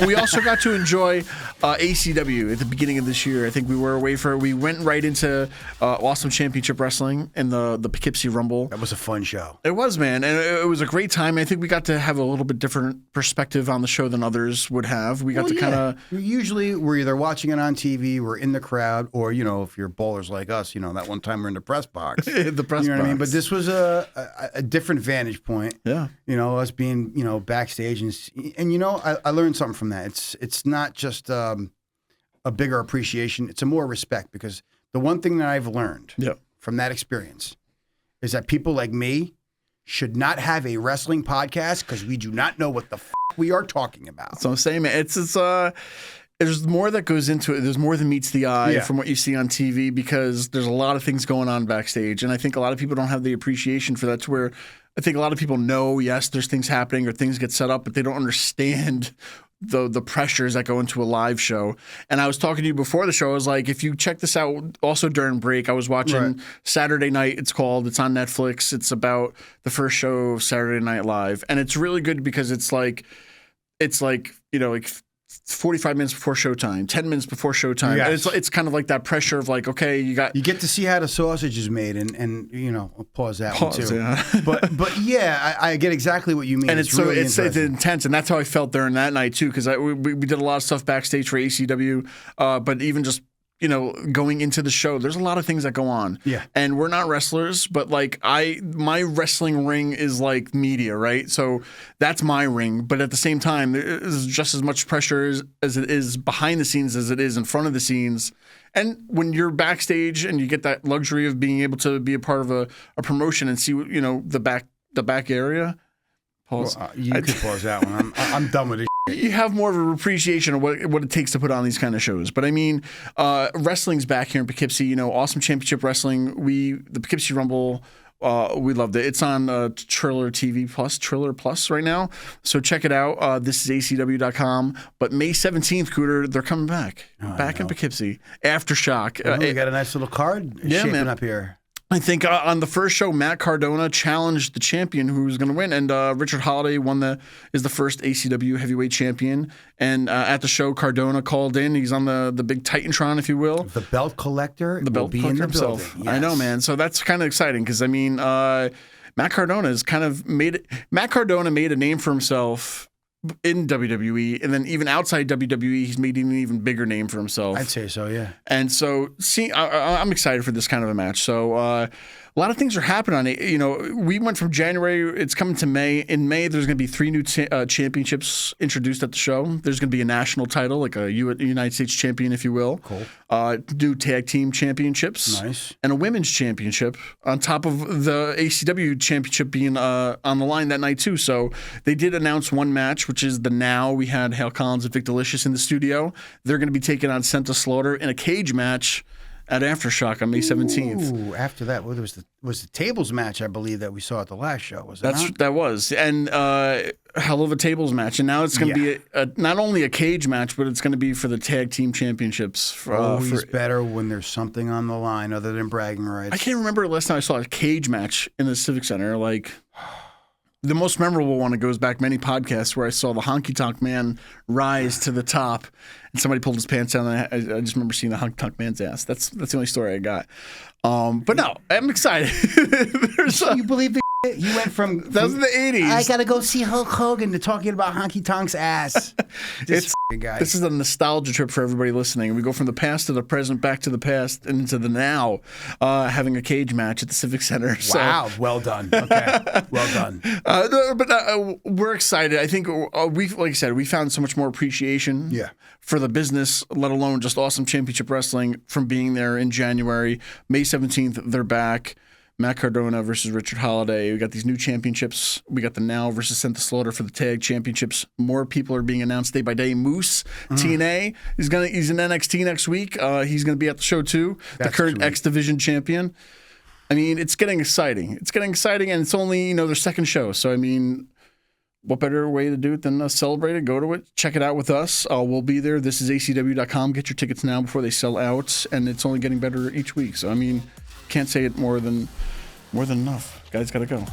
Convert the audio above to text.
We also got to enjoy ACW at the beginning of this year. I think we were away for it. We went right into Awesome Championship Wrestling and the Poughkeepsie Rumble. That was a fun show. It was, man. And it was a great time. I think we got to have a little bit different perspective on the show than others would have. We got to kind of... Usually we're either watching it on TV, we're in the crowd, or, if you're ballers like us, that one time we're in the press box. The press box. You know what I mean? But this was a different vantage point. Yeah. Us being, backstage. And I learned something from that. It's not just a bigger appreciation. It's a more respect, because the one thing that I've learned from that experience is that people like me should not have a wrestling podcast because we do not know what the we are talking about. So I'm saying, man, it's there's more that goes into it. There's more than meets the eye from what you see on TV, because there's a lot of things going on backstage. And I think a lot of people don't have the appreciation for that, to where I think a lot of people know, yes, there's things happening or things get set up, but they don't understand the pressures that go into a live show. And I was talking to you before the show. I was like, if you check this out, also during break, I was watching Saturday Night, it's called. It's on Netflix. It's about the first show of Saturday Night Live. And it's really good because it's like 45 minutes before showtime, 10 minutes before showtime. Yes. It's kind of like that pressure of like, okay, you get to see how the sausage is made, and I'll pause that one too. Yeah. but yeah, I get exactly what you mean. And it's really it's intense, and that's how I felt during that night too, because we did a lot of stuff backstage for ACW, but even just going into the show, there's a lot of things that go on. Yeah. And we're not wrestlers, but like my wrestling ring is like media, right? So that's my ring. But at the same time, there's just as much pressure as it is behind the scenes as it is in front of the scenes. And when you're backstage and you get that luxury of being able to be a part of a promotion and see, the back area. Pause. Well, you could pause that one. I'm done with it. You have more of an appreciation of what it takes to put on these kind of shows. But I mean, wrestling's back here in Poughkeepsie. Awesome Championship Wrestling. The Poughkeepsie Rumble, we loved it. It's on Triller TV Plus, Triller Plus right now. So check it out. This is ACW.com. But May 17th, Cooter, they're coming back. Back in Poughkeepsie. Aftershock. We got a nice little card shaping up here. I think on the first show, Matt Cardona challenged the champion who was going to win, and Richard Holiday is the first ACW heavyweight champion. And at the show, Cardona called in. He's on the big Titantron, if you will. The belt collector. The belt collector himself. Yes. I know, man. So that's kind of exciting because I mean, Matt Cardona has kind of made it. Matt Cardona made a name for himself in WWE, and then even outside WWE, he's made an even bigger name for himself. I'd say so, yeah. And so, I'm excited for this kind of a match. So, a lot of things are happening on it. We went from January, it's coming to May. In May, there's going to be 3 new championships introduced at the show. There's going to be a national title, like a United States champion, if you will. Cool. New tag team championships. Nice. And a women's championship on top of the ACW championship being on the line that night, too. So they did announce one match, which is the Now. We had Hale Collins and Vic Delicious in the studio. They're going to be taking on Senta Slaughter in a cage match at Aftershock on May 17th. Ooh, after that, was the tables match, I believe, that we saw at the last show, was it not? That was. And hell of a tables match. And now it's going to be not only a cage match, but it's going to be for the tag team championships. Always better when there's something on the line other than bragging rights. I can't remember the last time I saw a cage match in the Civic Center. Like, the most memorable one, it goes back many podcasts, where I saw the Honky Tonk Man rise to the top, and somebody pulled his pants down, and I just remember seeing the Honky Tonk Man's ass. That's the only story I got. But no, I'm excited. You believe the you went from that was in the 80s. I gotta go see Hulk Hogan to talking about Honky Tonk's ass. This is a nostalgia trip for everybody listening. We go from the past to the present, back to the past, and into the now, having a cage match at the Civic Center. Wow, well done. Okay, well done. But we're excited. I think like I said, we found so much more appreciation for the business, let alone just Awesome Championship Wrestling, from being there in January. May 17th, they're back. Matt Cardona versus Richard Holiday. We got these new championships. We got the Now versus Senta Slaughter for the tag championships. More people are being announced day by day. Moose, TNA, he's in NXT next week. He's going to be at the show too. The current X Division champion. I mean, it's getting exciting. It's getting exciting, and it's only their second show. So I mean, what better way to do it than celebrate it? Go to it, check it out with us. We'll be there. This is ACW.com. Get your tickets now before they sell out, and it's only getting better each week. So I mean, can't say it more than enough. Guys, gotta go.